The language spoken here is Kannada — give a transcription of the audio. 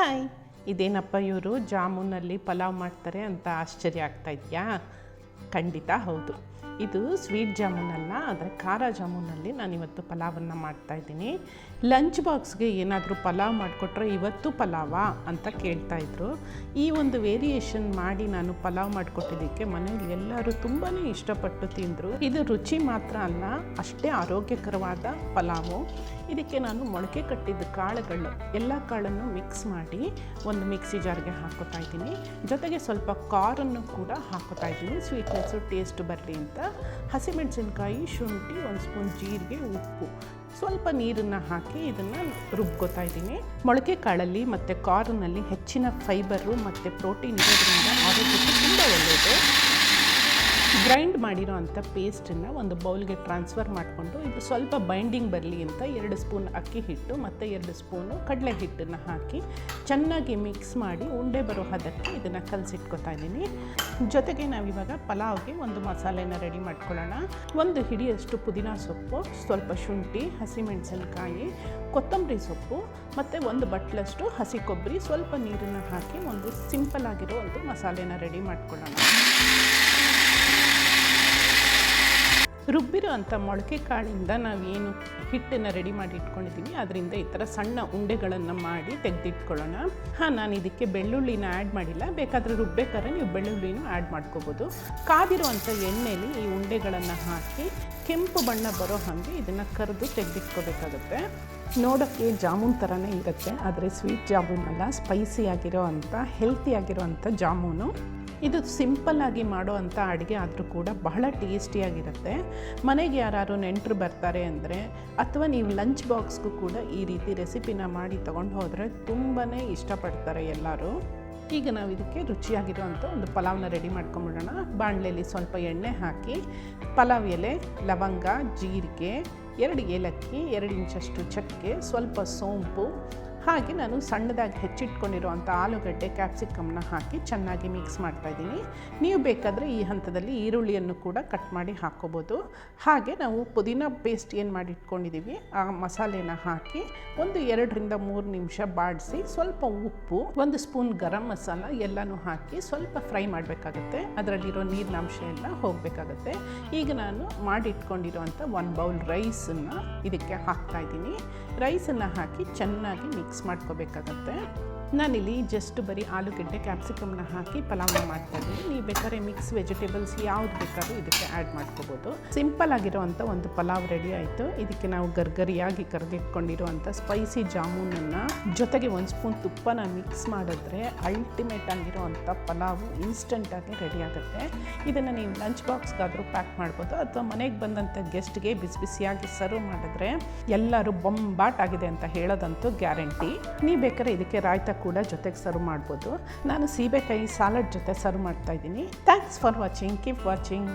ಹಾಯ್, ಇದೇನಪ್ಪ ಇವರು ಜಾಮೂನಲ್ಲಿ ಪಲಾವ್ ಮಾಡ್ತಾರೆ ಅಂತ ಆಶ್ಚರ್ಯ ಆಗ್ತಾ ಇದೆಯಾ? ಖಂಡಿತ ಹೌದು. ಇದು ಸ್ವೀಟ್ ಜಾಮೂನ್ ಅಲ್ಲ, ಆದರೆ ಖಾರ ಜಾಮೂನಲ್ಲಿ ನಾನಿವತ್ತು ಪಲಾವನ್ನು ಮಾಡ್ತಾಯಿದ್ದೀನಿ. ಲಂಚ್ ಬಾಕ್ಸ್ಗೆ ಏನಾದರೂ ಪಲಾವ್ ಮಾಡಿಕೊಟ್ರೆ ಇವತ್ತು ಪಲಾವಾ ಅಂತ ಕೇಳ್ತಾಯಿದ್ರು. ಈ ಒಂದು ವೇರಿಯೇಷನ್ ಮಾಡಿ ನಾನು ಪಲಾವ್ ಮಾಡಿಕೊಟ್ಟಿದ್ದಕ್ಕೆ ಮನೇಲಿ ಎಲ್ಲರೂ ತುಂಬಾ ಇಷ್ಟಪಟ್ಟು ತಿಂದರು. ಇದು ರುಚಿ ಮಾತ್ರ ಅಲ್ಲ, ಅಷ್ಟೇ ಆರೋಗ್ಯಕರವಾದ ಪಲಾವು. ಇದಕ್ಕೆ ನಾನು ಮೊಳಕೆ ಕಟ್ಟಿದ್ದ ಕಾಳುಗಳು ಎಲ್ಲ ಕಾಳನ್ನು ಮಿಕ್ಸ್ ಮಾಡಿ ಒಂದು ಮಿಕ್ಸಿ ಜಾರ್ಗೆ ಹಾಕೋತಾ ಇದ್ದೀನಿ. ಜೊತೆಗೆ ಸ್ವಲ್ಪ ಕಾರ್ನನ್ನು ಕೂಡ ಹಾಕೋತಾ ಇದ್ದೀನಿ, ಸ್ವೀಟ್ನೆಸ್ಸು ಟೇಸ್ಟ್ ಬರಲಿ ಅಂತ. ಹಸಿಮೆಣಸಿನ್ಕಾಯಿ, ಶುಂಠಿ, ಒಂದು ಸ್ಪೂನ್ ಜೀರಿಗೆ, ಉಪ್ಪು, ಸ್ವಲ್ಪ ನೀರನ್ನು ಹಾಕಿ ಇದನ್ನು ರುಬ್ಕೋತಾ ಇದ್ದೀನಿ. ಮೊಳಕೆ ಕಾಳಲ್ಲಿ ಮತ್ತು ಕಾರ್ನಲ್ಲಿ ಹೆಚ್ಚಿನ ಫೈಬರು ಮತ್ತು ಪ್ರೋಟೀನ್ ಇರೋದ್ರಿಂದ ಆರೋಗ್ಯಕ್ಕೆ ತುಂಬ ಒಳ್ಳೆಯದು. ಗ್ರೈಂಡ್ ಮಾಡಿರೋ ಅಂಥ ಪೇಸ್ಟನ್ನು ಒಂದು ಬೌಲ್ಗೆ ಟ್ರಾನ್ಸ್ಫರ್ ಮಾಡಿಕೊಂಡು ಇದು ಸ್ವಲ್ಪ ಬೈಂಡಿಂಗ್ ಬರಲಿ ಅಂತ 2 ಸ್ಪೂನ್ ಅಕ್ಕಿ ಹಿಟ್ಟು ಮತ್ತು 2 ಸ್ಪೂನು ಕಡಲೆ ಹಿಟ್ಟನ್ನು ಹಾಕಿ ಚೆನ್ನಾಗಿ ಮಿಕ್ಸ್ ಮಾಡಿ ಉಂಡೆ ಬರೋ ಹದಕ್ಕೆ ಇದನ್ನು ಕಲಸಿಟ್ಕೊತಾ ಇದ್ದೀನಿ. ಜೊತೆಗೆ ನಾವಿವಾಗ ಪಲಾವ್ಗೆ ಒಂದು ಮಸಾಲೆನ ರೆಡಿ ಮಾಡ್ಕೊಳ್ಳೋಣ. 1 ಹಿಡಿಯಷ್ಟು ಪುದೀನ ಸೊಪ್ಪು, ಸ್ವಲ್ಪ ಶುಂಠಿ, ಹಸಿಮೆಣಸಿನ್ಕಾಯಿ, ಕೊತ್ತಂಬರಿ ಸೊಪ್ಪು ಮತ್ತು 1 ಬಟ್ಲಷ್ಟು ಹಸಿ ಕೊಬ್ಬರಿ, ಸ್ವಲ್ಪ ನೀರನ್ನು ಹಾಕಿ ಒಂದು ಸಿಂಪಲ್ ಆಗಿರೋ ಒಂದು ಮಸಾಲೆನ ರೆಡಿ ಮಾಡ್ಕೊಳ್ಳೋಣ. ರುಬ್ಬಿರೋ ಅಂಥ ಮೊಳಕೆ ಕಾಳಿಂದ ನಾವೇನು ಹಿಟ್ಟನ್ನು ರೆಡಿ ಮಾಡಿ ಇಟ್ಕೊಂಡಿದ್ದೀವಿ ಅದರಿಂದ ಈ ಥರ ಸಣ್ಣ ಉಂಡೆಗಳನ್ನು ಮಾಡಿ ತೆಗೆದಿಟ್ಕೊಳ್ಳೋಣ. ನಾನು ಇದಕ್ಕೆ ಬೆಳ್ಳುಳ್ಳಿನ ಆ್ಯಡ್ ಮಾಡಿಲ್ಲ, ಬೇಕಾದರೆ ರುಬ್ಬೇಕಾದ್ರೆ ನೀವು ಬೆಳ್ಳುಳ್ಳಿನೂ ಆ್ಯಡ್ ಮಾಡ್ಕೋಬೋದು. ಕಾದಿರೋ ಅಂಥ ಎಣ್ಣೆಯಲ್ಲಿ ಈ ಉಂಡೆಗಳನ್ನು ಹಾಕಿ ಕೆಂಪು ಬಣ್ಣ ಬರೋ ಹಾಗೆ ಇದನ್ನು ಕರೆದು ತೆಗೆದಿಟ್ಕೋಬೇಕಾಗುತ್ತೆ. ನೋಡೋಕ್ಕೆ ಜಾಮೂನ್ ಥರನೇ ಇರುತ್ತೆ, ಆದರೆ ಸ್ವೀಟ್ ಜಾಮೂನ್ ಅಲ್ಲ, ಸ್ಪೈಸಿ ಆಗಿರೋ ಅಂಥ ಹೆಲ್ತಿ ಆಗಿರೋ ಅಂಥ ಜಾಮೂನು. ಇದು ಸಿಂಪಲ್ಲಾಗಿ ಮಾಡೋ ಅಂಥ ಅಡುಗೆ ಆದರೂ ಕೂಡ ಬಹಳ ಟೇಸ್ಟಿಯಾಗಿರುತ್ತೆ. ಮನೆಗೆ ಯಾರು ನೆಂಟರು ಬರ್ತಾರೆ ಅಂದರೆ ಅಥವಾ ನೀವು ಲಂಚ್ ಬಾಕ್ಸ್ಗೂ ಕೂಡ ಈ ರೀತಿ ರೆಸಿಪಿನ ಮಾಡಿ ತೊಗೊಂಡು ಹೋದರೆ ತುಂಬಾ ಇಷ್ಟಪಡ್ತಾರೆ ಎಲ್ಲರೂ. ಈಗ ನಾವು ಇದಕ್ಕೆ ರುಚಿಯಾಗಿರೋ ಅಂಥ ಒಂದು ಪಲಾವ್ನ ರೆಡಿ ಮಾಡ್ಕೊಂಬಿಡೋಣ. ಬಾಣಲೆಯಲ್ಲಿ ಸ್ವಲ್ಪ ಎಣ್ಣೆ ಹಾಕಿ ಪಲಾವ್ ಎಲೆ, ಲವಂಗ, ಜೀರಿಗೆ, 2 ಏಲಕ್ಕಿ, 2 ಇಂಚಷ್ಟು ಚಕ್ಕೆ, ಸ್ವಲ್ಪ ಸೋಂಪು, ಹಾಗೆ ನಾನು ಸಣ್ಣದಾಗಿ ಹೆಚ್ಚಿಟ್ಕೊಂಡಿರೋ ಅಂಥ ಆಲೂಗಡ್ಡೆ, ಕ್ಯಾಪ್ಸಿಕಮ್ನ ಹಾಕಿ ಚೆನ್ನಾಗಿ ಮಿಕ್ಸ್ ಮಾಡ್ತಾಯಿದ್ದೀನಿ. ನೀವು ಬೇಕಾದರೆ ಈ ಹಂತದಲ್ಲಿ ಈರುಳ್ಳಿಯನ್ನು ಕೂಡ ಕಟ್ ಮಾಡಿ ಹಾಕ್ಕೋಬೋದು. ಹಾಗೆ ನಾವು ಪುದೀನ ಪೇಸ್ಟ್ ಏನು ಮಾಡಿ ಇಟ್ಕೊಂಡಿದ್ದೀವಿ ಆ ಮಸಾಲೆನ ಹಾಕಿ ಒಂದು 2ರಿಂದ 3 ನಿಮಿಷ ಬಾಡಿಸಿ ಸ್ವಲ್ಪ ಉಪ್ಪು, 1 ಸ್ಪೂನ್ ಗರಂ ಮಸಾಲ ಎಲ್ಲನೂ ಹಾಕಿ ಸ್ವಲ್ಪ ಫ್ರೈ ಮಾಡಬೇಕಾಗತ್ತೆ. ಅದರಲ್ಲಿರೋ ನೀರಿನಾಂಶ ಎಲ್ಲ ಹೋಗಬೇಕಾಗತ್ತೆ. ಈಗ ನಾನು ಮಾಡಿಟ್ಕೊಂಡಿರೋಂಥ 1 ಬೌಲ್ ರೈಸನ್ನು ಇದಕ್ಕೆ ಹಾಕ್ತಾಯಿದ್ದೀನಿ. ರೈಸನ್ನು ಹಾಕಿ ಚೆನ್ನಾಗಿ ಮಿಕ್ಸ್ ಮಾಡ್ಕೋಬೇಕಾಗತ್ತೆ. ನಾನಿಲ್ಲಿ ಜಸ್ಟ್ ಬರೀ ಆಲೂಗಡ್ಡೆ, ಕ್ಯಾಪ್ಸಿಕಮ್ನ ಹಾಕಿ ಪಲಾವ್ನ ಮಾಡ್ತಾಯಿದ್ದೀನಿ. ನೀವು ಬೇಕಾದ್ರೆ ಮಿಕ್ಸ್ ವೆಜಿಟೇಬಲ್ಸ್ ಯಾವ್ದು ಬೇಕಾದ್ರೂ ಇದಕ್ಕೆ ಆ್ಯಡ್ ಮಾಡ್ಕೋಬೋದು. ಸಿಂಪಲ್ ಆಗಿರೋವಂಥ ಒಂದು ಪಲಾವ್ ರೆಡಿ ಆಯಿತು. ಇದಕ್ಕೆ ನಾವು ಗರ್ಗರಿಯಾಗಿ ಕರೆದಿಟ್ಕೊಂಡಿರುವಂಥ ಸ್ಪೈಸಿ ಜಾಮೂನನ್ನು ಜೊತೆಗೆ 1 ಸ್ಪೂನ್ ತುಪ್ಪನ ಮಿಕ್ಸ್ ಮಾಡಿದ್ರೆ ಅಲ್ಟಿಮೇಟ್ ಆಗಿರೋವಂಥ ಪಲಾವು ಇನ್ಸ್ಟೆಂಟಾಗಿ ರೆಡಿ ಆಗುತ್ತೆ. ಇದನ್ನು ನೀವು ಲಂಚ್ ಬಾಕ್ಸ್ಗಾದರೂ ಪ್ಯಾಕ್ ಮಾಡ್ಬೋದು ಅಥವಾ ಮನೆಗೆ ಬಂದಂಥ ಗೆಸ್ಟ್ಗೆ ಬಿಸಿ ಬಿಸಿಯಾಗಿ ಸರ್ವ್ ಮಾಡಿದ್ರೆ ಎಲ್ಲರೂ ಬೊಂಬಾಟ್ ಆಗಿದೆ ಅಂತ ಹೇಳೋದಂತೂ ಗ್ಯಾರಂಟಿ. ನೀವು ಬೇಕಾದ್ರೆ ಇದಕ್ಕೆ ರಾಯ್ತ ಕೂಡ ಜೊತೆಗೆ ಸರ್ವ್ ಮಾಡ್ಬೋದು. ನಾನು ಸೀಬೆಕಾಯಿ ಸಾಲಡ್ ಜೊತೆ ಸರ್ವ್ ಮಾಡ್ತಾ ಇದ್ದೀನಿ. Thanks for watching, keep watching.